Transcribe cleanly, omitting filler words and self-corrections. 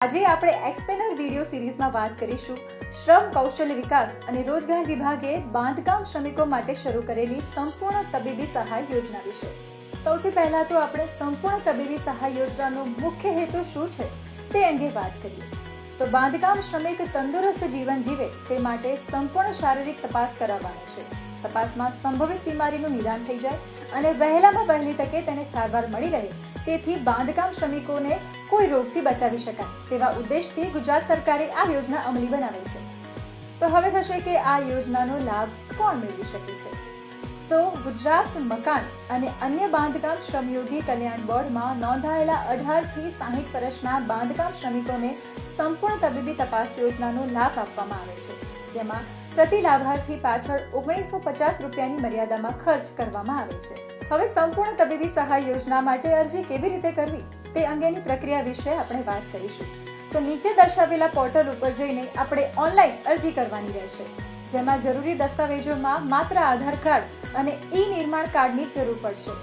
આજે આપણે એક્સપેનર વિડિયો સિરીઝમાં વાત કરીશું શ્રમ કૌશલ્ય વિકાસ અને રોજગાર વિભાગે બાંધકામ શ્રમિકો માટે શરૂ કરેલી સંપૂર્ણ તબીબી સહાય યોજના વિશે। સૌથી પહેલા તો આપણે સંપૂર્ણ તબીબી સહાય યોજનાનો મુખ્ય હેતુ શું છે તે અંગે વાત કરીએ તો બાંધકામ શ્રમિક તંદુરસ્ત જીવન જીવે તે માટે સંપૂર્ણ શારીરિક તપાસ કરાવવાનો છે। તપાસમાં સંભવિત બીમારીનું નિદાન થઈ જાય અને વહેલામાં વહેલી તકે તેને સારવાર મળી રહે તેથી બાંધકામ શ્રમિકોને કોઈ રોગથી બચાવી શકાય તેવા ઉદ્દેશથી ગુજરાત સરકારે આ યોજના અમલી બનાવી છે। તો હવે થશે કે આ યોજનાનો લાભ કોણ મેળવી શકે છે? તો ગુજરાત મકાન અને અન્ય બાંધકામ શ્રમયોગી કલ્યાણ બોર્ડમાં નોંધાયેલા 18 થી 60 વર્ષના બાંધકામ શ્રમિકોને સંપૂર્ણ તબીબી તપાસ યોજનાનો લાભ આપવામાં આવે છે, જેમાં પ્રતિ લાભાર્થી પાછળ 1950 રૂપિયાની મર્યાદામાં ખર્ચ કરવામાં આવે છે। હવે સંપૂર્ણ તબીબી સહાય યોજના માટે અરજી કેવી રીતે કરવી તે અંગેની પ્રક્રિયા વિશે આપણે વાત કરીશું। તો નીચે દર્શાવેલા પોર્ટલ ઉપર જઈને આપણે ઓનલાઈન અરજી કરવાની રહેશે, જેમાં જરૂરી દસ્તાવેજોમાં માત્ર આધાર કાર્ડ અને ઈ નિર્માણ કાર્ડની જરૂર પડશે।